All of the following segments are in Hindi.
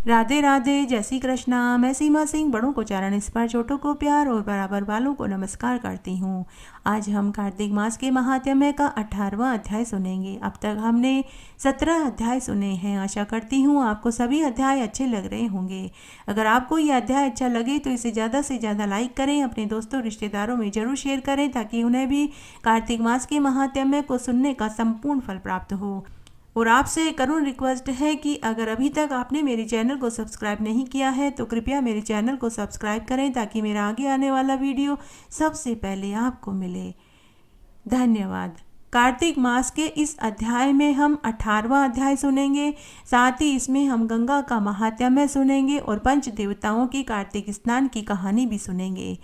राधे राधे, जय श्री कृष्णा। मैं सीमा सिंह बड़ों को चरण स्पर्श, छोटों को प्यार और बराबर वालों को नमस्कार करती हूँ। आज हम कार्तिक मास के महात्म्य का 18वां अध्याय सुनेंगे। अब तक हमने 17 अध्याय सुने हैं। आशा करती हूँ आपको सभी अध्याय अच्छे लग रहे होंगे। अगर आपको ये अध्याय अच्छा लगे तो इसे ज़्यादा से ज़्यादा लाइक करें, अपने दोस्तों रिश्तेदारों में जरूर शेयर करें ताकि उन्हें भी कार्तिक मास के महात्म्य को सुनने का संपूर्ण फल प्राप्त हो। और आपसे करुण रिक्वेस्ट है कि अगर अभी तक आपने मेरे चैनल को सब्सक्राइब नहीं किया है तो कृपया मेरे चैनल को सब्सक्राइब करें ताकि मेरा आगे आने वाला वीडियो सबसे पहले आपको मिले। धन्यवाद। कार्तिक मास के इस अध्याय में हम 18वां अध्याय सुनेंगे। साथ ही इसमें हम गंगा का महात्म्य सुनेंगे और पंच देवताओं की कार्तिक स्नान की कहानी भी सुनेंगे।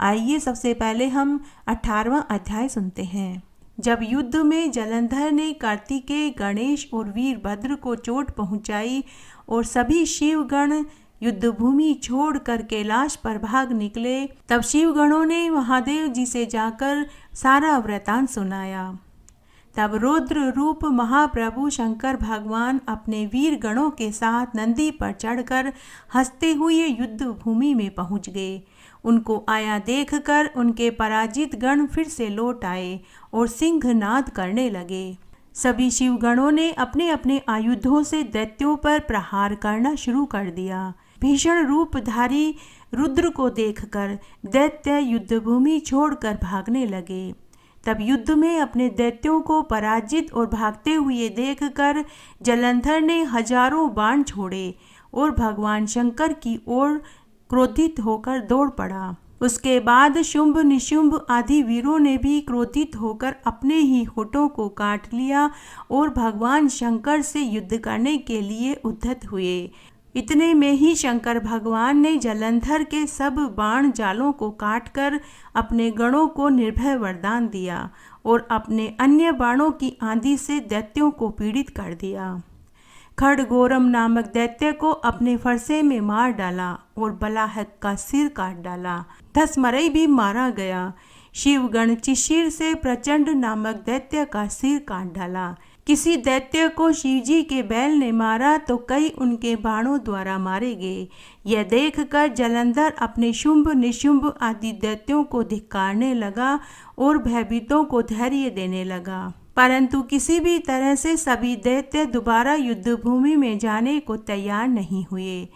आइए सबसे पहले हम 18वां अध्याय सुनते हैं। जब युद्ध में जलंधर ने कार्तिकेय, गणेश और वीरभद्र को चोट पहुंचाई और सभी शिवगण युद्धभूमि छोड़कर कैलाश पर भाग निकले, तब शिवगणों ने महादेव जी से जाकर सारा वृतांत सुनाया। तब रुद्र रूप महाप्रभु शंकर भगवान अपने वीर गणों के साथ नंदी पर चढ़कर हंसते हुए युद्ध भूमि में पहुंच गए। उनको आया देखकर उनके पराजित गण फिर से लौट आए और सिंहनाद करने लगे। सभी शिवगणों ने अपने अपने आयुधों से दैत्यों पर प्रहार करना शुरू कर दिया। भीषण रूपधारी रुद्र को देखकर दैत्य युद्धभूमि छोड़कर भागने लगे। तब युद्ध में अपने दैत्यों को पराजित और भागते हुए देखकर जलंधर ने हजारों बाण छोड़े और भगवान शंकर की ओर क्रोधित होकर दौड़ पड़ा। उसके बाद शुंभ निशुंभ आदि वीरों ने भी क्रोधित होकर अपने ही होठों को काट लिया और भगवान शंकर से युद्ध करने के लिए उद्यत हुए। इतने में ही शंकर भगवान ने जलंधर के सब बाण जालों को काटकर अपने गणों को निर्भय वरदान दिया और अपने अन्य बाणों की आंधी से दैत्यों को पीड़ित कर दिया। खड़गोरम नामक दैत्य को अपने फरसे में मार डाला और बलाहक का सिर काट डाला। धसमरई भी मारा गया। शिवगण चिशीर से प्रचंड नामक दैत्य का सिर काट डाला। किसी दैत्य को शिवजी के बैल ने मारा तो कई उनके बाणों द्वारा मारे गए। यह देखकर जलंधर अपने शुंभ निशुंभ आदि दैत्यों को धिक्कारने लगा और भयभीतों को धैर्य देने लगा। परंतु किसी भी तरह से सभी दैत्य दोबारा युद्ध भूमि में जाने को तैयार नहीं हुए।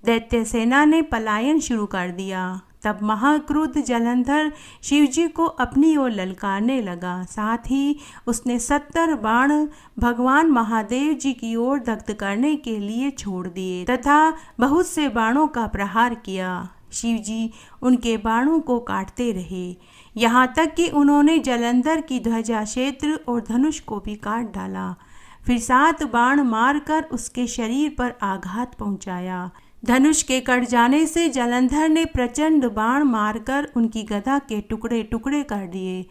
दैत्य सेना ने पलायन शुरू कर दिया। तब महाक्रुद्ध जलंधर शिवजी को अपनी ओर ललकारने लगा। साथ ही उसने 70 बाण भगवान महादेव जी की ओर दग्ध करने के लिए छोड़ दिए तथा बहुत से बाणों का प्रहार किया। शिवजी उनके बाणों को काटते रहे, यहाँ तक कि उन्होंने जलंधर की ध्वजा क्षेत्र और धनुष को भी काट डाला। फिर 7 बाण मारकर उसके शरीर पर आघात पहुंचाया। धनुष के कट जाने से जलंधर ने प्रचंड बाण मारकर उनकी गदा के टुकड़े टुकड़े कर दिए।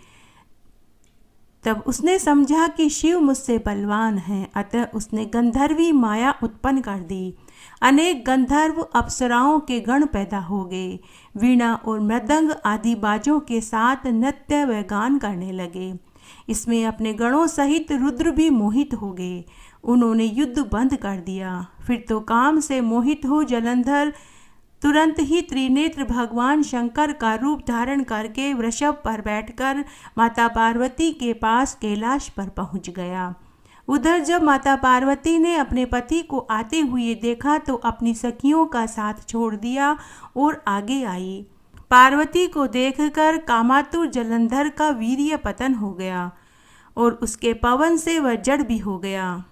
तब उसने समझा कि शिव मुझसे बलवान हैं, अतः उसने गंधर्वी माया उत्पन्न कर दी। अनेक गंधर्व अप्सराओं के गण पैदा हो गए। वीणा और मृदंग आदि बाजों के साथ नृत्य व गान करने लगे। इसमें अपने गणों सहित रुद्र भी मोहित हो गए। उन्होंने युद्ध बंद कर दिया। फिर तो काम से मोहित हो जलंधर तुरंत ही त्रिनेत्र भगवान शंकर का रूप धारण करके वृषभ पर बैठकर माता पार्वती के पास कैलाश पर पहुंच गया। उधर जब माता पार्वती ने अपने पति को आते हुए देखा तो अपनी सखियों का साथ छोड़ दिया और आगे आई। पार्वती को देखकर कामातुर जलंधर का वीर्य पतन हो गया और उसके पवन से वह जड़ भी हो गया।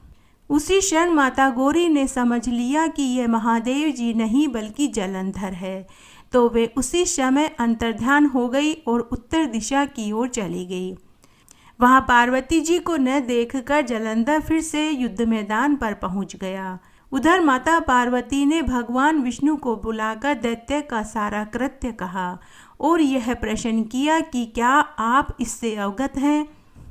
उसी क्षण माता गौरी ने समझ लिया कि यह महादेव जी नहीं बल्कि जलंधर है, तो वे उसी समय अंतर्ध्यान हो गई और उत्तर दिशा की ओर चली गई। वहां पार्वती जी को न देखकर जलंधर फिर से युद्ध मैदान पर पहुंच गया। उधर माता पार्वती ने भगवान विष्णु को बुलाकर दैत्य का सारा कृत्य कहा और यह प्रश्न किया कि क्या आप इससे अवगत हैं।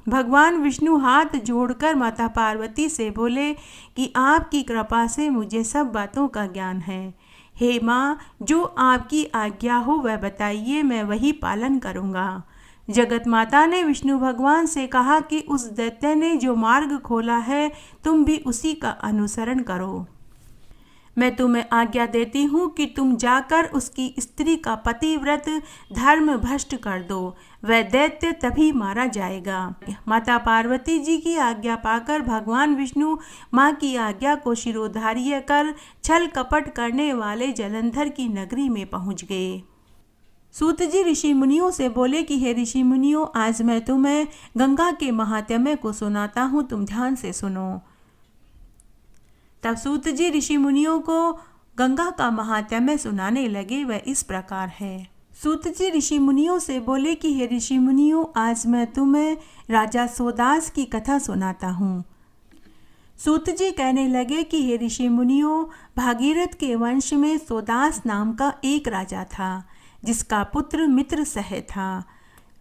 भगवान विष्णु हाथ जोड़कर माता पार्वती से बोले कि आपकी कृपा से मुझे सब बातों का ज्ञान है। हे माँ, जो आपकी आज्ञा हो वह बताइए, मैं वही पालन करूँगा। जगत माता ने विष्णु भगवान से कहा कि उस दैत्य ने जो मार्ग खोला है तुम भी उसी का अनुसरण करो। मैं तुम्हें आज्ञा देती हूँ कि तुम जाकर उसकी स्त्री का पतिव्रत धर्म भ्रष्ट कर दो, वह दैत्य तभी मारा जाएगा। माता पार्वती जी की आज्ञा पाकर भगवान विष्णु माँ की आज्ञा को शिरोधार्य कर छल कपट करने वाले जलंधर की नगरी में पहुँच गए। सूत जी ऋषि मुनियों से बोले कि हे ऋषि मुनियों, आज मैं तुम्हें गंगा के महात्म्य को सुनाता हूँ, तुम ध्यान से सुनो। तब सूत जी ऋषि मुनियों को गंगा का महात्म्य सुनाने लगे। वह इस प्रकार है। सूत जी ऋषि मुनियों से बोले कि हे ऋषि मुनियों, आज मैं तुम्हें राजा सोदास की कथा सुनाता हूँ। सूत जी कहने लगे कि हे ऋषि मुनियों, भागीरथ के वंश में सोदास नाम का एक राजा था, जिसका पुत्र मित्रसह था।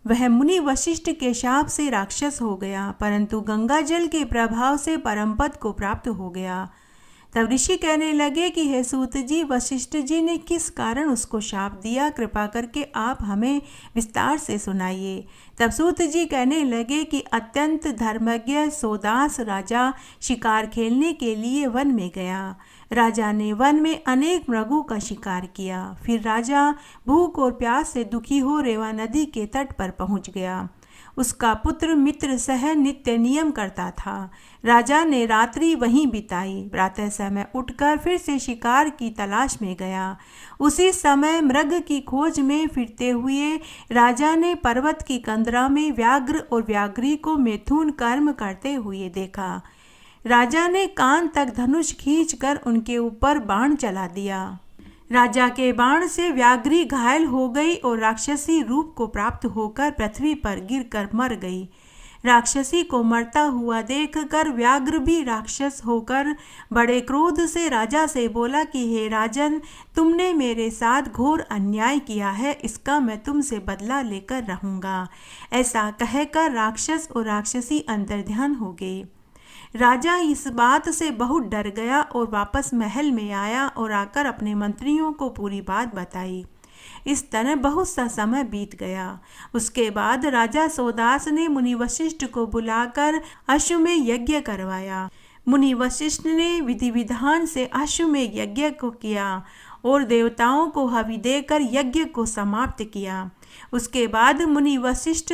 वह मुनि वशिष्ठ के शाप से राक्षस हो गया, परंतु गंगा जल के प्रभाव से परमपद को प्राप्त हो गया। तब ऋषि कहने लगे कि हे सूत जी, वशिष्ठ जी ने किस कारण उसको शाप दिया, कृपा करके आप हमें विस्तार से सुनाइए। तब सूत जी कहने लगे कि अत्यंत धर्मज्ञ सोदास राजा शिकार खेलने के लिए वन में गया। राजा ने वन में अनेक मृगों का शिकार किया। फिर राजा भूख और प्यास से दुखी हो रेवा नदी के तट पर पहुंच गया। उसका पुत्र मित्र सह नित्य नियम करता था। राजा ने रात्रि वहीं बिताई। प्रातः समय उठकर फिर से शिकार की तलाश में गया। उसी समय मृग की खोज में फिरते हुए राजा ने पर्वत की कंदरा में व्याघ्र और व्याघ्री को मैथुन कर्म करते हुए देखा। राजा ने कान तक धनुष खींचकर उनके ऊपर बाण चला दिया। राजा के बाण से व्याघ्री घायल हो गई और राक्षसी रूप को प्राप्त होकर पृथ्वी पर गिरकर मर गई। राक्षसी को मरता हुआ देखकर व्याघ्र भी राक्षस होकर बड़े क्रोध से राजा से बोला कि हे राजन, तुमने मेरे साथ घोर अन्याय किया है, इसका मैं तुमसे बदला लेकर रहूँगा। ऐसा कहकर राक्षस और राक्षसी अंतर्ध्यान हो गए। राजा इस बात से बहुत डर गया और वापस महल में आया और आकर अपने मंत्रियों को पूरी बात बताई। इस तरह बहुत सा समय बीत गया। उसके बाद राजा सोदास ने मुनि वशिष्ठ को बुलाकर अश्वमेध यज्ञ करवाया। मुनि वशिष्ठ ने विधि विधान से अश्वमेध यज्ञ को किया और देवताओं को हवि देकर यज्ञ को समाप्त किया। उसके बाद मुनि वशिष्ठ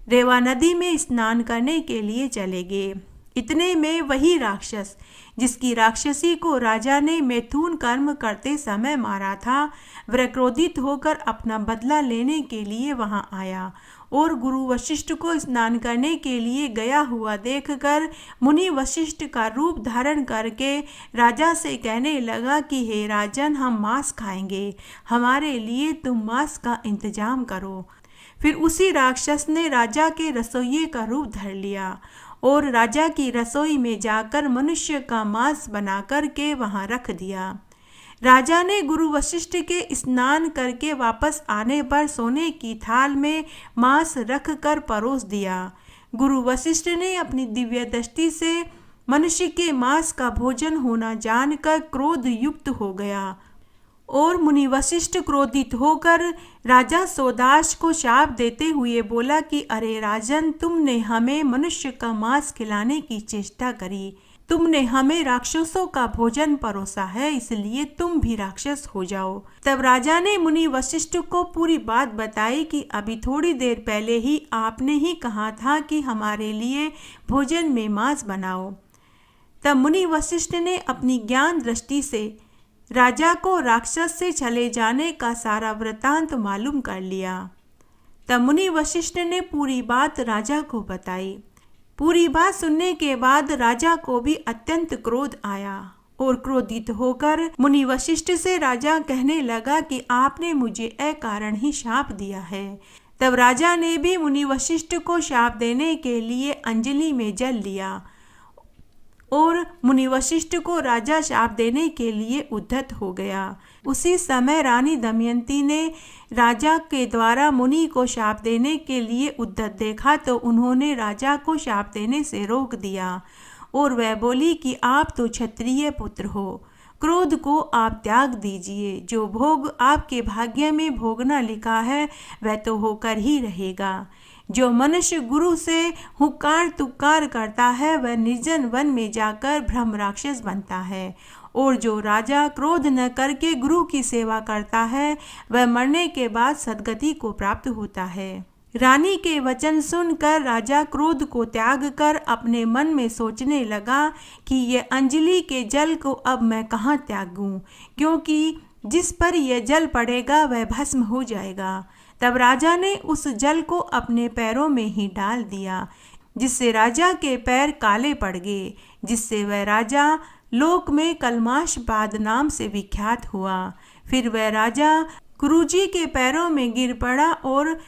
रेवा नदी में स्नान करने के लिए चले गए। इतने में वही राक्षस, जिसकी राक्षसी को राजा ने मैथुन कर्म करते समय मारा था, वह क्रोधित होकर अपना बदला लेने के लिए वहां आया और गुरु वशिष्ठ को स्नान करने के लिए गया हुआ देखकर मुनि वशिष्ठ का रूप धारण करके राजा से कहने लगा कि हे राजन, हम मांस खाएंगे, हमारे लिए तुम मांस का इंतजाम करो। फिर उसी राक्षस ने राजा के रसोइये का रूप धर लिया और राजा की रसोई में जाकर मनुष्य का मांस बनाकर के वहां रख दिया। राजा ने गुरु वशिष्ठ के स्नान करके वापस आने पर सोने की थाल में मांस रख कर परोस दिया। गुरु वशिष्ठ ने अपनी दिव्य दृष्टि से मनुष्य के मांस का भोजन होना जानकर क्रोध युक्त हो गया और मुनि वशिष्ठ क्रोधित होकर राजा सोदास को शाप देते हुए बोला कि अरे राजन, तुमने हमें मनुष्य का मांस खिलाने की चेष्टा करी, तुमने हमें राक्षसों का भोजन परोसा है, इसलिए तुम भी राक्षस हो जाओ। तब राजा ने मुनि वशिष्ठ को पूरी बात बताई कि अभी थोड़ी देर पहले ही आपने ही कहा था कि हमारे लिए भोजन में मांस बनाओ। तब मुनि वशिष्ठ ने अपनी ज्ञान दृष्टि से राजा को राक्षस से चले जाने का सारा वृतांत मालूम कर लिया। तब मुनि वशिष्ठ ने पूरी बात राजा को बताई। पूरी बात सुनने के बाद राजा को भी अत्यंत क्रोध आया और क्रोधित होकर मुनि वशिष्ठ से राजा कहने लगा कि आपने मुझे अकारण ही शाप दिया है। तब राजा ने भी मुनि वशिष्ठ को शाप देने के लिए अंजलि में जल लिया और मुनि वशिष्ठ को राजा शाप देने के लिए उद्धत हो गया। उसी समय रानी दमयंती ने राजा के द्वारा मुनि को शाप देने के लिए उद्धत देखा तो उन्होंने राजा को शाप देने से रोक दिया और वह बोली कि आप तो क्षत्रिय पुत्र हो, क्रोध को आप त्याग दीजिए। जो भोग आपके भाग्य में भोगना लिखा है वह तो होकर ही रहेगा। जो मनुष्य गुरु से हुक्कार तुक्कार करता है वह निर्जन वन में जाकर ब्रह्म राक्षस बनता है और जो राजा क्रोध न करके गुरु की सेवा करता है वह मरने के बाद सद्गति को प्राप्त होता है। रानी के वचन सुनकर राजा क्रोध को त्याग कर अपने मन में सोचने लगा कि ये अंजलि के जल को अब मैं कहाँ त्यागूं, क्योंकि जिस पर यह जल पड़ेगा वह भस्म हो जाएगा। तब राजा ने उस जल को अपने पैरों में ही डाल दिया, जिससे राजा के पैर काले पड़ गए, जिससे वह राजा लोक में कलमाशपाद नाम से विख्यात हुआ। फिर वह राजा गुरुजी के पैरों में गिर पड़ा और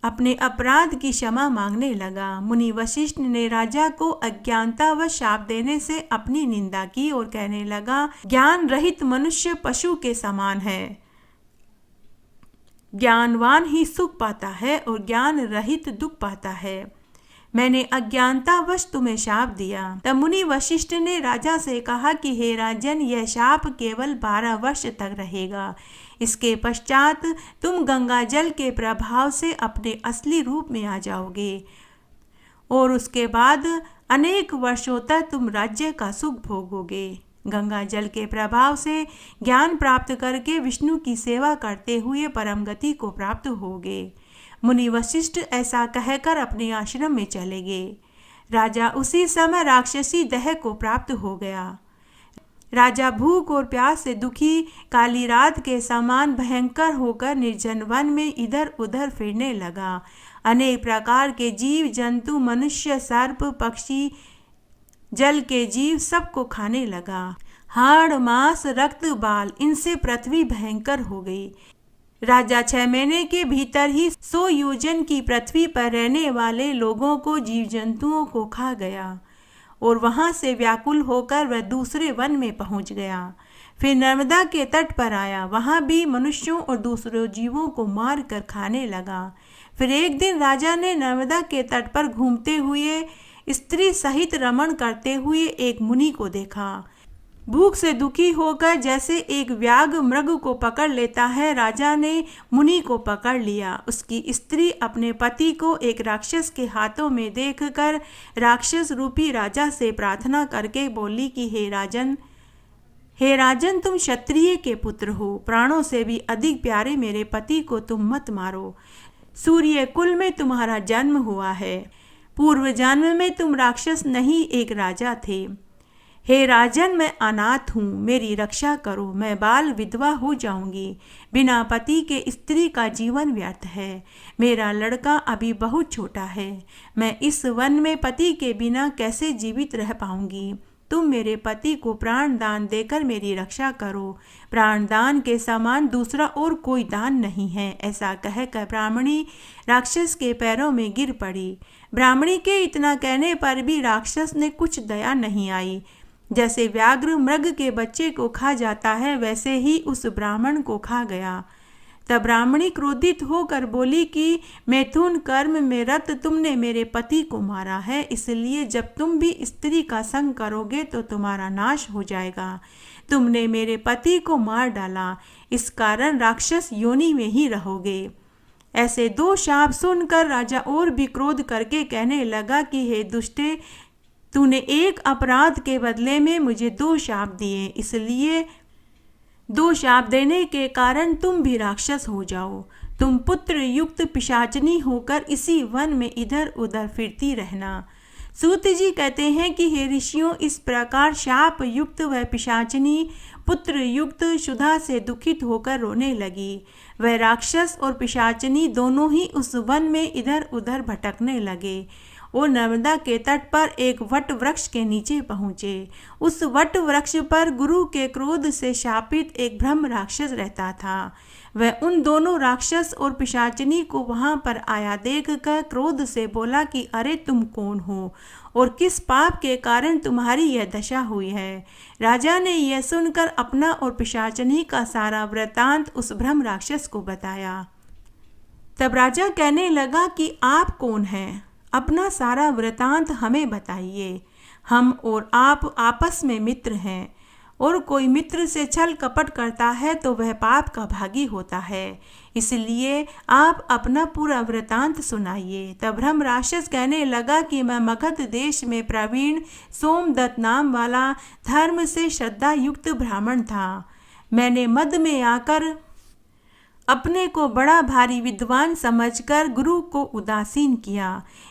अपने अपराध की क्षमा मांगने लगा। मुनि वशिष्ठ ने राजा को अज्ञानता व शाप देने से अपनी निंदा की और कहने लगा, ज्ञान रहित मनुष्य पशु के समान है। ज्ञानवान ही सुख पाता है और ज्ञान रहित दुख पाता है। मैंने अज्ञानतावश तुम्हें शाप दिया। तब मुनि वशिष्ठ ने राजा से कहा कि हे राजन, यह शाप केवल 12 वर्ष तक रहेगा। इसके पश्चात तुम गंगा जल के प्रभाव से अपने असली रूप में आ जाओगे और उसके बाद अनेक वर्षों तक तुम राज्य का सुख भोगोगे। गंगा जल के प्रभाव से ज्ञान प्राप्त करके विष्णु की सेवा करते हुए परम गति को प्राप्त होगे। मुनि वशिष्ठ ऐसा कहकर अपने आश्रम में चले गए। राजा उसी समय राक्षसी देह को प्राप्त हो गया। राजा भूख और प्यास से दुखी काली रात के समान भयंकर होकर निर्जन वन में इधर उधर फिरने लगा। अनेक प्रकार के जीव जंतु, मनुष्य, सर्प, पक्षी, जल के जीव सबको खाने लगा। हाड़, मांस, रक्त, बाल, इनसे पृथ्वी भयंकर हो गई। राजा 6 महीने के भीतर ही 100 योजन की पृथ्वी पर रहने वाले लोगों को, जीव जंतुओं को खा गया और वहां से व्याकुल होकर वह दूसरे वन में पहुंच गया। फिर नर्मदा के तट पर आया, वहां भी मनुष्यों और दूसरे जीवों को मार कर खाने लगा। फिर एक दिन राजा ने नर्मदा के तट पर घूमते हुए स्त्री सहित रमण करते हुए एक मुनि को देखा। भूख से दुखी होकर जैसे एक व्याघ्र मृग को पकड़ लेता है, राजा ने मुनि को पकड़ लिया। उसकी स्त्री अपने पति को एक राक्षस के हाथों में देखकर राक्षस रूपी राजा से प्रार्थना करके बोली कि हे राजन, तुम क्षत्रिय के पुत्र हो, प्राणों से भी अधिक प्यारे मेरे पति को तुम मत मारो। सूर्य कुल में तुम्हारा जन्म हुआ है। पूर्व जन्म में तुम राक्षस नहीं, एक राजा थे। हे राजन, मैं अनाथ हूँ, मेरी रक्षा करो, मैं बाल विधवा हो जाऊंगी। बिना पति के स्त्री का जीवन व्यर्थ है। मेरा लड़का अभी बहुत छोटा है। मैं इस वन में पति के बिना कैसे जीवित रह पाऊंगी। तुम मेरे पति को प्राण दान देकर मेरी रक्षा करो। प्राण दान के समान दूसरा और कोई दान नहीं है। ऐसा कहकर ब्राह्मणी राक्षस के पैरों में गिर पड़ी। ब्राह्मणी के इतना कहने पर भी राक्षस ने कुछ दया नहीं आई। जैसे व्याघ्र मृग के बच्चे को खा जाता है, वैसे ही उस ब्राह्मण को खा गया। तब ब्राह्मणी क्रोधित होकर बोली कि मैथुन कर्म में रत तुमने मेरे पति को मारा है, इसलिए जब तुम भी स्त्री का संग करोगे तो तुम्हारा नाश हो जाएगा। तुमने मेरे पति को मार डाला, इस कारण राक्षस योनि में ही रहोगे। ऐसे 2 शाप सुनकर राजा और भी क्रोध करके कहने लगा कि हे दुष्टे, तूने एक अपराध के बदले में मुझे 2 शाप दिए, इसलिए 2 शाप देने के कारण तुम भी राक्षस हो जाओ। तुम पुत्र युक्त पिशाचनी होकर इसी वन में इधर उधर फिरती रहना। सूत जी कहते हैं कि हे ऋषियों, इस प्रकार शाप युक्त वह पिशाचनी पुत्र युक्त क्षुधा से दुखित होकर रोने लगी। वह राक्षस और पिशाचनी दोनों ही उस वन में इधर उधर भटकने लगे और नर्मदा के तट पर एक वट वृक्ष के नीचे पहुँचे। उस वट वृक्ष पर गुरु के क्रोध से शापित एक ब्रह्म राक्षस रहता था। वह उन दोनों राक्षस और पिशाचिनी को वहां पर आया देखकर क्रोध से बोला कि अरे तुम कौन हो और किस पाप के कारण तुम्हारी यह दशा हुई है। राजा ने यह सुनकर अपना और पिशाचिनी का सारा वृतांत उस ब्रह्म राक्षस को बताया। तब राजा कहने लगा कि आप कौन हैं, अपना सारा वृतांत हमें बताइए। हम और आप आपस में मित्र हैं और कोई मित्र से छल कपट करता है तो वह पाप का भागी होता है। इसलिए आप अपना पूरा वृतांत सुनाइए। तब ब्रह्म राक्षस कहने लगा कि मैं मगध देश में प्रवीण सोमदत्त नाम वाला धर्म से श्रद्धा युक्त ब्राह्मण था। मैंने मद में आकर अपने को बड़ा भारी विद्वान समझकर गुरु को उदासीन किया।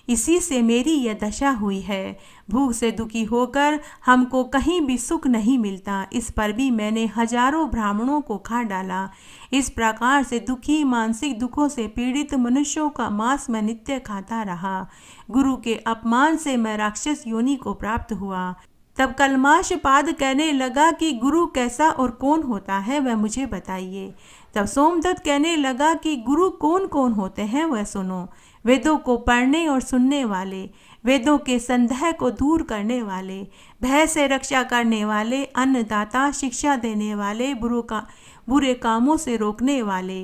इसी से मेरी यह दशा हुई है। भूख से दुखी होकर हमको कहीं भी सुख नहीं मिलता। इस पर भी मैंने हजारों ब्राह्मणों को खा डाला। इस प्रकार से दुखी मानसिक दुखों से पीड़ित मनुष्यों का मांस मैं नित्य खाता रहा। गुरु के अपमान से मैं राक्षस योनि को प्राप्त हुआ। तब कलमाशपाद कहने लगा कि गुरु कैसा और कौन होता है वह मुझे बताइए। तब सोमदत्त कहने लगा कि गुरु कौन कौन होते हैं वह सुनो। वेदों को पढ़ने और सुनने वाले, वेदों के संदेह को दूर करने वाले, भय से रक्षा करने वाले, अन्नदाता, शिक्षा देने वाले, बुरे कामों से रोकने वाले,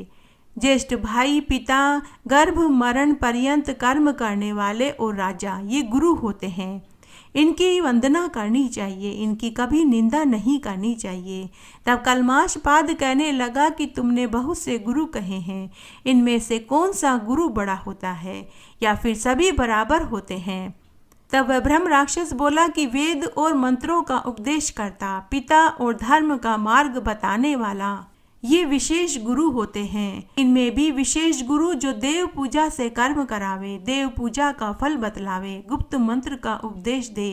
ज्येष्ठ भाई, पिता, गर्भ मरण पर्यंत कर्म करने वाले और राजा, ये गुरु होते हैं। इनकी वंदना करनी चाहिए, इनकी कभी निंदा नहीं करनी चाहिए। तब कलमाशपाद कहने लगा कि तुमने बहुत से गुरु कहे हैं, इनमें से कौन सा गुरु बड़ा होता है या फिर सभी बराबर होते हैं? तब वह ब्रह्म राक्षस बोला कि वेद और मंत्रों का उपदेश करता, पिता और धर्म का मार्ग बताने वाला, ये विशेष गुरु होते हैं। इनमें भी विशेष गुरु जो देव पूजा से कर्म करावे, देव पूजा का फल बतलावे, गुप्त मंत्र का उपदेश दे,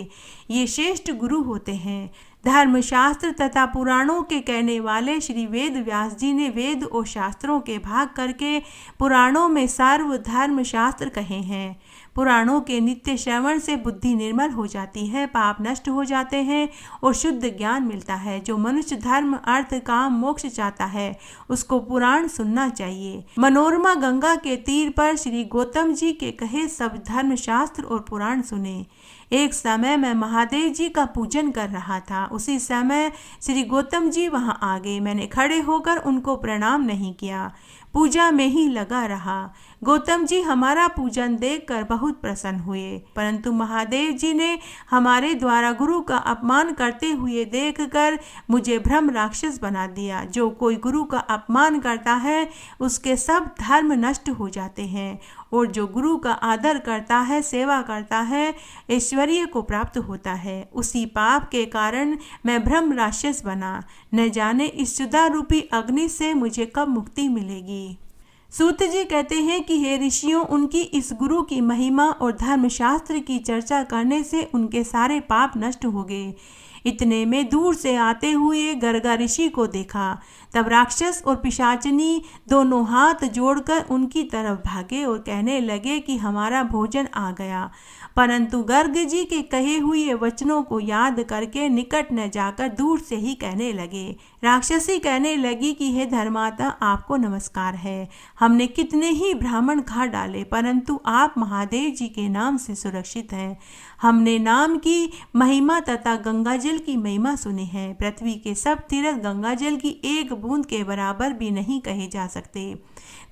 ये श्रेष्ठ गुरु होते हैं। धर्मशास्त्र तथा पुराणों के कहने वाले श्री वेद व्यास जी ने वेद और शास्त्रों के भाग करके पुराणों में सर्व धर्म शास्त्र कहे हैं। पुराणों के नित्य श्रवण से बुद्धि निर्मल हो जाती है, पाप नष्ट हो जाते हैं और शुद्ध ज्ञान मिलता है। जो मनुष्य धर्म अर्थ काम मोक्ष चाहता है उसको पुराण सुनना चाहिए। मनोरमा गंगा के तीर पर श्री गौतम जी के कहे सब धर्म शास्त्र और पुराण सुने। एक समय मैं महादेव जी का पूजन कर रहा था। उसी समय श्री गौतम जी वहां आ गए। मैंने खड़े होकर उनको प्रणाम नहीं किया, पूजा में ही लगा रहा। गौतम जी हमारा पूजन देखकर बहुत प्रसन्न हुए, परंतु महादेव जी ने हमारे द्वारा गुरु का अपमान करते हुए देखकर मुझे ब्रह्म राक्षस बना दिया। जो कोई गुरु का अपमान करता है उसके सब धर्म नष्ट हो जाते हैं और जो गुरु का आदर करता है, सेवा करता है, ऐश्वर्य को प्राप्त होता है। उसी पाप के कारण मैं ब्रह्म राक्षस बना। न जाने इस सुधा रूपी अग्नि से मुझे कब मुक्ति मिलेगी। सूत जी कहते हैं कि हे ऋषियों, उनकी इस गुरु की महिमा और धर्मशास्त्र की चर्चा करने से उनके सारे पाप नष्ट हो गए। इतने में दूर से आते हुए गर्गा ऋषि को देखा। तब राक्षस और पिशाचिनी दोनों हाथ जोड़कर उनकी तरफ भागे और कहने लगे कि हमारा भोजन आ गया। परंतु गर्ग जी के कहे हुए वचनों को याद करके निकट न जाकर दूर से ही कहने लगे। राक्षसी कहने लगी कि हे धर्माता, आपको नमस्कार है। हमने कितने ही ब्राह्मण खा डाले, परंतु आप महादेव जी के नाम से सुरक्षित हैं। हमने नाम की महिमा तथा गंगाजल की महिमा सुनी है। पृथ्वी के सब तीर्थ गंगाजल की एक बूंद के बराबर भी नहीं कहे जा सकते।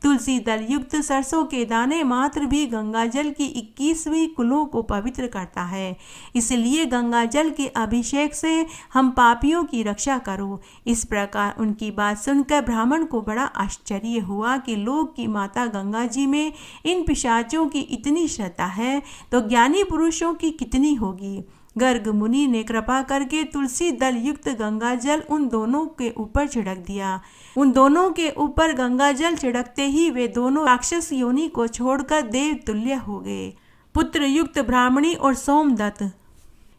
तुलसी दल युक्त सरसों के दाने मात्र भी गंगाजल की 21वीं कुलों को पवित्र करता है। इसलिए गंगाजल के अभिषेक से हम पापियों की रक्षा करो। इस प्रकार उनकी बात सुनकर ब्राह्मण को बड़ा आश्चर्य हुआ कि लोक की माता गंगा जी में इन पिशाचों की इतनी श्रद्धा है तो ज्ञानी पुरुषों की कितनी होगी। गर्ग मुनि ने कृपा करके तुलसी दल युक्त गंगाजल उन दोनों के ऊपर छिड़क दिया। उन दोनों के ऊपर गंगाजल छिड़कते ही वे दोनों राक्षस योनि को छोड़कर देव तुल्य हो गए। पुत्र युक्त ब्राह्मणी और सोमदत्त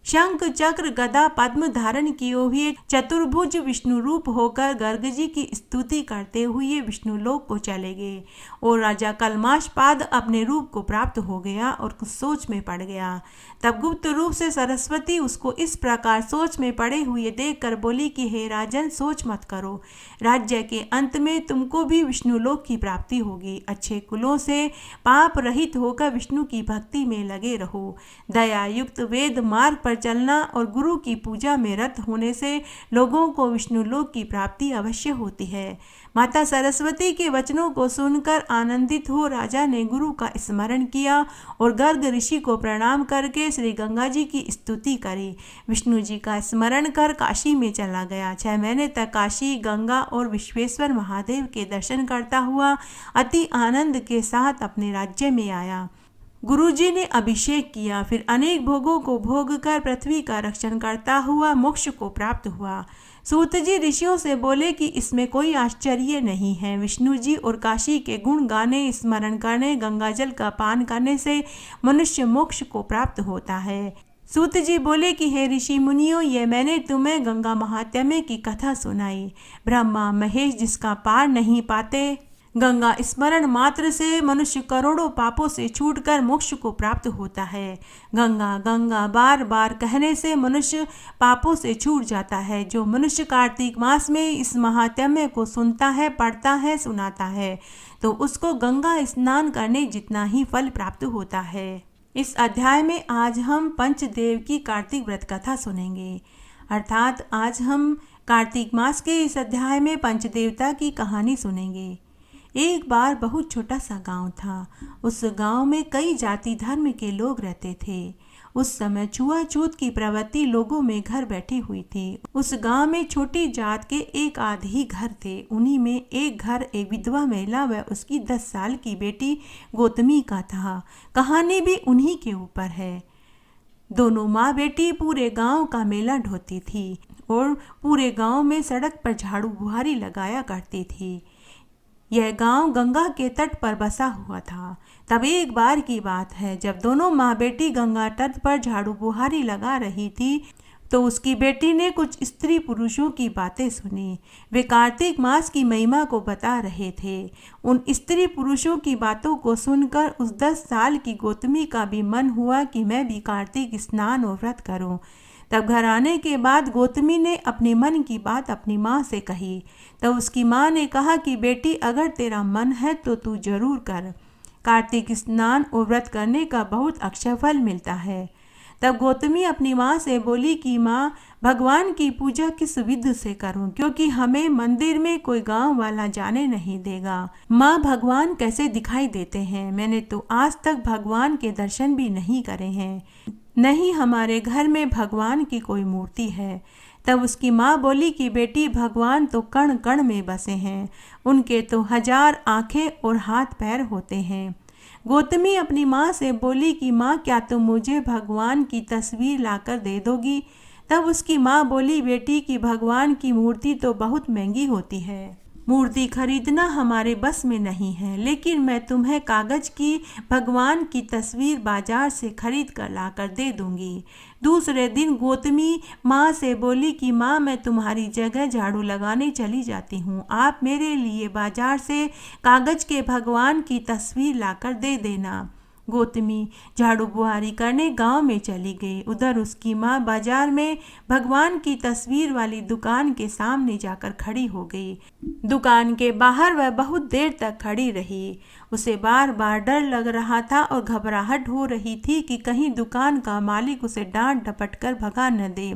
शंख चक्र गदा पद्म धारण किए हुए चतुर्भुज विष्णु रूप होकर गर्ग जी की स्तुति करते हुए विष्णु लोक को चले गए और राजा कलमाशपाद अपने रूप को प्राप्त हो गया और कुछ सोच में पड़ गया। तब गुप्त रूप से सरस्वती उसको इस प्रकार सोच में पड़े हुए देखकर बोली कि हे राजन, सोच मत करो। राज्य के अंत में तुमको भी विष्णु लोक की प्राप्ति होगी। अच्छे कुलों से पाप रहित होकर विष्णु की भक्ति में लगे रहो। दया युक्त वेद मार्ग पर पर चलना और गुरु की पूजा में रत होने से लोगों को विष्णु लोक की प्राप्ति अवश्य होती है। माता सरस्वती के वचनों को सुनकर आनंदित हो राजा ने गुरु का स्मरण किया और गर्ग ऋषि को प्रणाम करके श्री गंगा जी की स्तुति करी। विष्णु जी का स्मरण कर काशी में चला गया। 6 महीने तक काशी, गंगा और विश्वेश्वर महादेव के दर्शन करता हुआ अति आनंद के साथ अपने राज्य में आया। गुरुजी ने अभिषेक किया, फिर अनेक भोगों को भोग कर पृथ्वी का रक्षण करता हुआ मोक्ष को प्राप्त हुआ। सूत जी ऋषियों से बोले कि इसमें कोई आश्चर्य नहीं है। विष्णु जी और काशी के गुण गाने, स्मरण करने, गंगा जल का पान करने से मनुष्य मोक्ष को प्राप्त होता है। सूत जी बोले कि हे ऋषि मुनियों, ये मैंने तुम्हें गंगा महात्म्य की कथा सुनाई। ब्रह्मा महेश जिसका पार नहीं पाते, गंगा स्मरण मात्र से मनुष्य करोड़ों पापों से छूटकर मोक्ष को प्राप्त होता है। गंगा गंगा बार बार कहने से मनुष्य पापों से छूट जाता है। जो मनुष्य कार्तिक मास में इस महात्म्य को सुनता है, पढ़ता है, सुनाता है, तो उसको गंगा स्नान करने जितना ही फल प्राप्त होता है। इस अध्याय में आज हम पंचदेव की कार्तिक व्रत कथा सुनेंगे। अर्थात आज हम कार्तिक मास के इस अध्याय में पंचदेवता की कहानी सुनेंगे। एक बार बहुत छोटा सा गांव था। उस गांव में कई जाति धर्म के लोग रहते थे। उस समय छुआछूत की प्रवृत्ति लोगों में घर बैठी हुई थी। उस गांव में छोटी जात के एक आध ही घर थे। उन्हीं में एक घर एक विधवा महिला व उसकी 10 साल की बेटी गौतमी का था। कहानी भी उन्हीं के ऊपर है। दोनों माँ बेटी पूरे गांव का मेला ढोती थी और पूरे गांव में सड़क पर झाड़ू बुहारी लगाया करती थी। यह गांव गंगा के तट पर बसा हुआ था। तब एक बार की बात है, जब दोनों माँ बेटी गंगा तट पर झाड़ू बुहारी लगा रही थी तो उसकी बेटी ने कुछ स्त्री पुरुषों की बातें सुनी। वे कार्तिक मास की महिमा को बता रहे थे। उन स्त्री पुरुषों की बातों को सुनकर उस 10 साल की गौतमी का भी मन हुआ कि मैं भी कार्तिक स्नान और व्रत करूं। तब घर आने के बाद गौतमी ने अपने मन की बात अपनी माँ से कही। तब उसकी माँ ने कहा कि बेटी, अगर तेरा मन है तो तू जरूर कर। कार्तिक स्नान और व्रत करने का बहुत अक्षय फल मिलता है। तब गौतमी अपनी माँ से बोली कि माँ, भगवान की पूजा किस विधि से करूं, क्योंकि हमें मंदिर में कोई गांव वाला जाने नहीं देगा। माँ, भगवान कैसे दिखाई देते हैं? मैंने तो आज तक भगवान के दर्शन भी नहीं करे हैं। नहीं हमारे घर में भगवान की कोई मूर्ति है। तब उसकी माँ बोली कि बेटी, भगवान तो कण कण में बसे हैं। उनके तो 1000 आँखें और हाथ पैर होते हैं। गौतमी अपनी माँ से बोली कि माँ, क्या तुम मुझे भगवान की तस्वीर लाकर दे दोगी? तब उसकी माँ बोली, बेटी कि भगवान की मूर्ति तो बहुत महंगी होती है। मूर्ति खरीदना हमारे बस में नहीं है, लेकिन मैं तुम्हें कागज की भगवान की तस्वीर बाजार से खरीद कर लाकर दे दूंगी। दूसरे दिन गौतमी माँ से बोली कि माँ, मैं तुम्हारी जगह झाड़ू लगाने चली जाती हूँ। आप मेरे लिए बाजार से कागज के भगवान की तस्वीर लाकर दे देना। गौतमी झाड़ू बुहारी करने गांव में चली गई। उधर उसकी माँ बाजार में भगवान की तस्वीर वाली दुकान के सामने जाकर खड़ी हो गई। दुकान के बाहर वह बहुत देर तक खड़ी रही। उसे बार बार डर लग रहा था और घबराहट हो रही थी कि कहीं दुकान का मालिक उसे डांट डपट कर भगा न दे।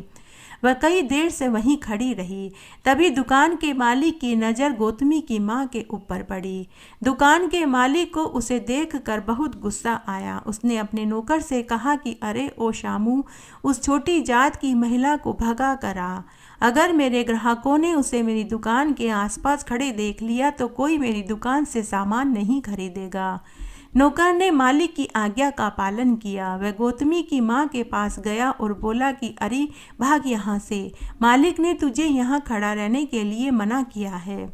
वह कई देर से वहीं खड़ी रही। तभी दुकान के मालिक की नज़र गौतमी की माँ के ऊपर पड़ी। दुकान के मालिक को उसे देखकर बहुत गुस्सा आया। उसने अपने नौकर से कहा कि अरे ओ शामू, उस छोटी जात की महिला को भगा कर आ। अगर मेरे ग्राहकों ने उसे मेरी दुकान के आसपास खड़े देख लिया तो कोई मेरी दुकान से सामान नहीं खरीदेगा। नौकर ने मालिक की आज्ञा का पालन किया। वह गौतमी की माँ के पास गया और बोला कि अरे भाग यहाँ से, मालिक ने तुझे यहाँ खड़ा रहने के लिए मना किया है।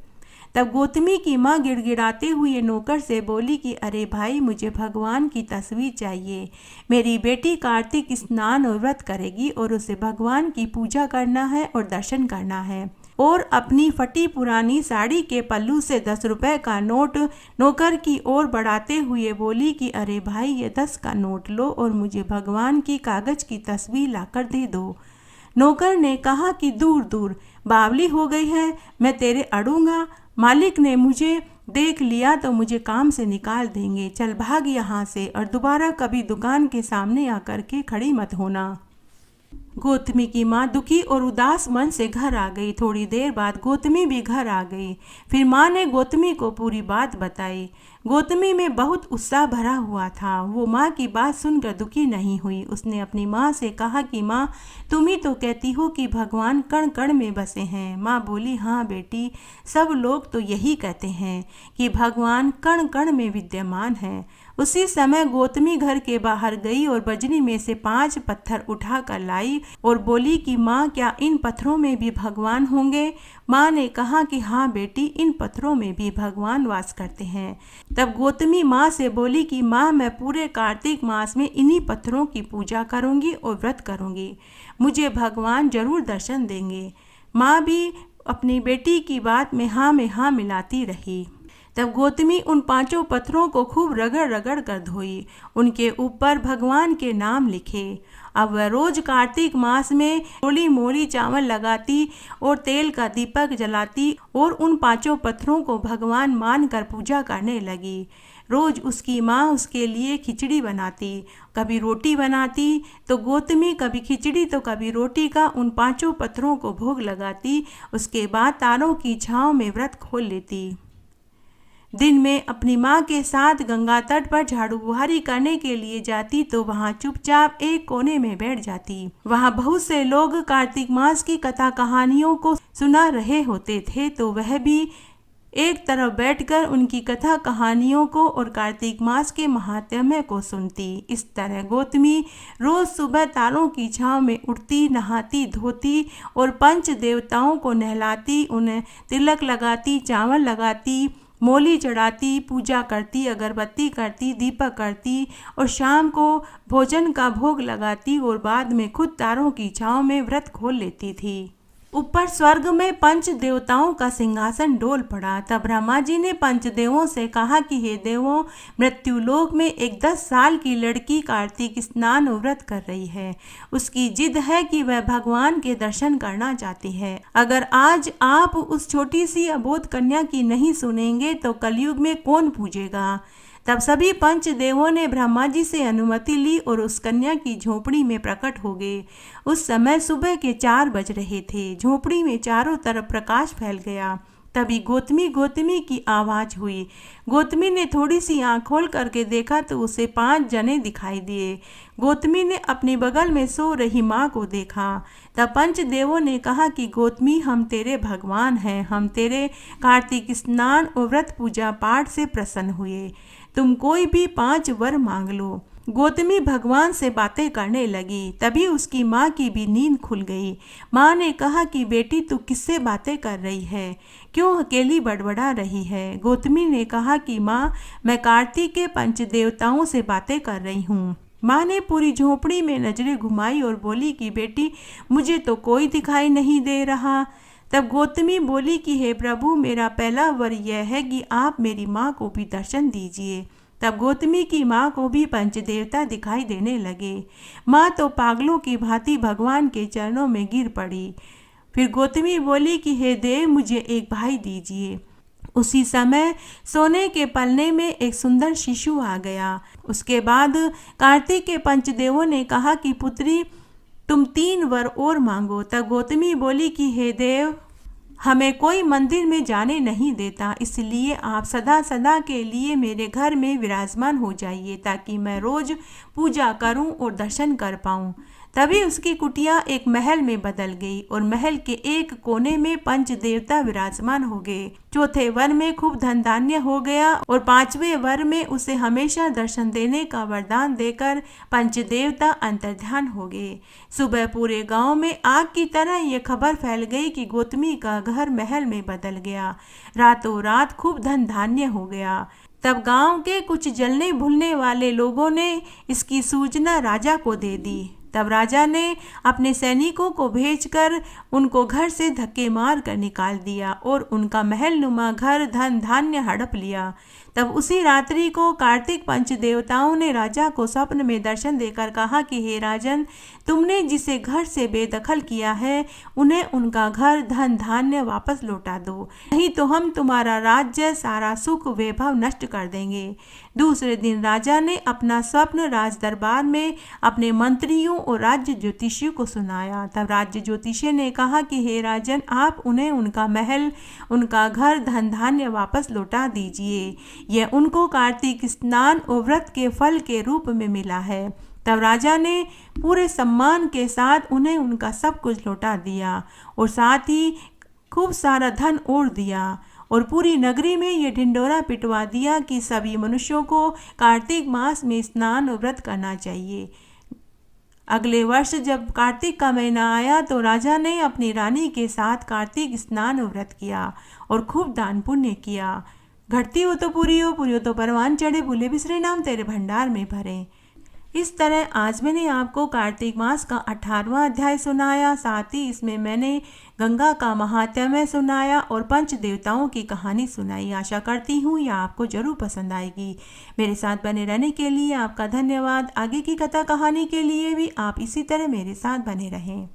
तब गौतमी की माँ गिड़गिड़ाते हुए नौकर से बोली कि अरे भाई, मुझे भगवान की तस्वीर चाहिए। मेरी बेटी कार्तिक स्नान और व्रत करेगी और उसे भगवान की पूजा करना है और दर्शन करना है। और अपनी फटी पुरानी साड़ी के पल्लू से 10 रुपए का नोट नौकर की ओर बढ़ाते हुए बोली कि अरे भाई, ये 10 का नोट लो और मुझे भगवान की कागज की तस्वीर लाकर दे दो। नौकर ने कहा कि दूर दूर, बावली हो गई है, मैं तेरे अड़ूंगा। मालिक ने मुझे देख लिया तो मुझे काम से निकाल देंगे। चल भाग यहाँ से और दोबारा कभी दुकान के सामने आकर के खड़ी मत होना। गौतमी की माँ दुखी और उदास मन से घर आ गई। थोड़ी देर बाद गौतमी भी घर आ गई। फिर माँ ने गौतमी को पूरी बात बताई। गौतमी में बहुत उत्साह भरा हुआ था। वो माँ की बात सुनकर दुखी नहीं हुई। उसने अपनी माँ से कहा कि माँ, तुम ही तो कहती हो कि भगवान कण कण में बसे हैं। माँ बोली, हाँ बेटी, सब लोग तो यही कहते हैं कि भगवान कण कण में विद्यमान है। उसी समय गौतमी घर के बाहर गई और बजरी में से 5 पत्थर उठा कर लाई और बोली कि माँ, क्या इन पत्थरों में भी भगवान होंगे? माँ ने कहा कि हाँ बेटी, इन पत्थरों में भी भगवान वास करते हैं। तब गौतमी माँ से बोली कि माँ, मैं पूरे कार्तिक मास में इन्हीं पत्थरों की पूजा करूँगी और व्रत करूँगी। मुझे भगवान जरूर दर्शन देंगे। माँ भी अपनी बेटी की बात में हाँ मिलाती रही। तब गौतमी उन 5 पत्थरों को खूब रगड़ रगड़ कर धोई। उनके ऊपर भगवान के नाम लिखे। अब वह रोज कार्तिक मास में मोली मोली चावल लगाती और तेल का दीपक जलाती और उन 5 पत्थरों को भगवान मानकर पूजा करने लगी। रोज उसकी माँ उसके लिए खिचड़ी बनाती, कभी रोटी बनाती। तो गौतमी कभी खिचड़ी तो कभी रोटी का उन 5 पत्थरों को भोग लगाती। उसके बाद तारों की छाँव में व्रत खोल लेती। दिन में अपनी माँ के साथ गंगा तट पर झाड़ू बुहारी करने के लिए जाती तो वहाँ चुपचाप एक कोने में बैठ जाती। वहाँ बहुत से लोग कार्तिक मास की कथा कहानियों को सुना रहे होते थे, तो वह भी एक तरफ बैठकर उनकी कथा कहानियों को और कार्तिक मास के महात्म्य को सुनती। इस तरह गौतमी रोज सुबह तारों की छांव में उठती, नहाती धोती और पंच देवताओं को नहलाती, उन्हें तिलक लगाती, चावल लगाती, मोली चढ़ाती, पूजा करती, अगरबत्ती करती, दीपक करती और शाम को भोजन का भोग लगाती और बाद में खुद तारों की छांव में व्रत खोल लेती थी। ऊपर स्वर्ग में पंच देवताओं का सिंहासन डोल पड़ा। तब ब्रह्मा जी ने पंचदेवों से कहा कि हे देवों, मृत्युलोक में एक 10 साल की लड़की कार्तिक स्नान व्रत कर रही है। उसकी जिद है कि वह भगवान के दर्शन करना चाहती है। अगर आज आप उस छोटी सी अबोध कन्या की नहीं सुनेंगे तो कलयुग में कौन पूजेगा? तब सभी पंच देवों ने ब्रह्मा जी से अनुमति ली और उस कन्या की झोपड़ी में प्रकट हो गए। उस समय सुबह के 4 बज रहे थे। झोपड़ी में चारों तरफ प्रकाश फैल गया। तभी गौतमी गौतमी की आवाज़ हुई। गौतमी ने थोड़ी सी आँख खोल करके देखा तो उसे 5 जने दिखाई दिए। गौतमी ने अपने बगल में सो रही माँ को देखा। तब पंच देवों ने कहा कि गौतमी, हम तेरे भगवान हैं। हम तेरे कार्तिक स्नान और व्रत पूजा पाठ से प्रसन्न हुए। तुम कोई भी 5 वर मांग लो। गौतमी भगवान से बातें करने लगी। तभी उसकी माँ की भी नींद खुल गई। माँ ने कहा कि बेटी, तू किससे बातें कर रही है? क्यों अकेली बड़बड़ा रही है? गौतमी ने कहा कि माँ, मैं कार्तिक के पंच देवताओं से बातें कर रही हूँ। माँ ने पूरी झोपड़ी में नजरें घुमाई और बोली कि बेटी, मुझे तो कोई दिखाई नहीं दे रहा। तब गौतमी बोली कि हे प्रभु, मेरा पहला वर यह है कि आप मेरी माँ को भी दर्शन दीजिए। तब गौतमी की माँ को भी पंचदेवता दिखाई देने लगे। माँ तो पागलों की भांति भगवान के चरणों में गिर पड़ी। फिर गौतमी बोली कि हे देव, मुझे एक भाई दीजिए। उसी समय सोने के पलने में एक सुंदर शिशु आ गया। उसके बाद कार्तिक के पंचदेवों ने कहा कि पुत्री, तुम 3 वर और मांगो। तब गौतमी बोली कि हे देव, हमें कोई मंदिर में जाने नहीं देता, इसलिए आप सदा सदा के लिए मेरे घर में विराजमान हो जाइए ताकि मैं रोज पूजा करूं और दर्शन कर पाऊं। तभी उसकी कुटिया एक महल में बदल गई और महल के एक कोने में पंच देवता विराजमान हो गए। चौथे वर में खूब धन धान्य हो गया और 5वें वर में उसे हमेशा दर्शन देने का वरदान देकर पंचदेवता अंतर्ध्यान हो गए। सुबह पूरे गांव में आग की तरह ये खबर फैल गई कि गौतमी का घर महल में बदल गया। रातों रात खूब धन धान्य हो गया। तब गांव के कुछ जलने भूलने वाले लोगों ने इसकी सूचना राजा को दे दी। तब राजा ने अपने सैनिकों को भेजकर उनको घर से धक्के मार कर निकाल दिया और उनका महल नुमा घर धन धान्य हड़प लिया। तब उसी रात्रि को कार्तिक पंच देवताओं ने राजा को स्वप्न में दर्शन देकर कहा कि हे राजन, तुमने जिसे घर से बेदखल किया है उन्हें उनका घर धन धान्य वापस लौटा दो, नहीं तो हम तुम्हारा राज्य सारा सुख वैभव नष्ट कर देंगे। दूसरे दिन राजा ने अपना स्वप्न राज दरबार में अपने मंत्रियों और राज्य ज्योतिषी को सुनाया। तब राज्य ज्योतिषी ने कहा कि हे राजन, आप उन्हें उनका महल, उनका घर, धन धान्य वापस लौटा दीजिए। यह उनको कार्तिक स्नान और व्रत के फल के रूप में मिला है। तब राजा ने पूरे सम्मान के साथ उन्हें उनका सब कुछ लौटा दिया और साथ ही खूब सारा धन और दिया और पूरी नगरी में ये ढिंढोरा पिटवा दिया कि सभी मनुष्यों को कार्तिक मास में स्नान और व्रत करना चाहिए। अगले वर्ष जब कार्तिक का महीना आया तो राजा ने अपनी रानी के साथ कार्तिक स्नान और व्रत किया और खूब दान पुण्य किया। घटती हो तो पूरी हो, पूरी हो तो परवान चढ़े, भूले बिसरे नाम तेरे भंडार में भरे। इस तरह आज मैंने आपको कार्तिक मास का 18वां अध्याय सुनाया। साथ ही इसमें मैंने गंगा का महात्म्य सुनाया और पंच देवताओं की कहानी सुनाई। आशा करती हूँ यह आपको जरूर पसंद आएगी। मेरे साथ बने रहने के लिए आपका धन्यवाद। आगे की कथा कहानी के लिए भी आप इसी तरह मेरे साथ बने रहें।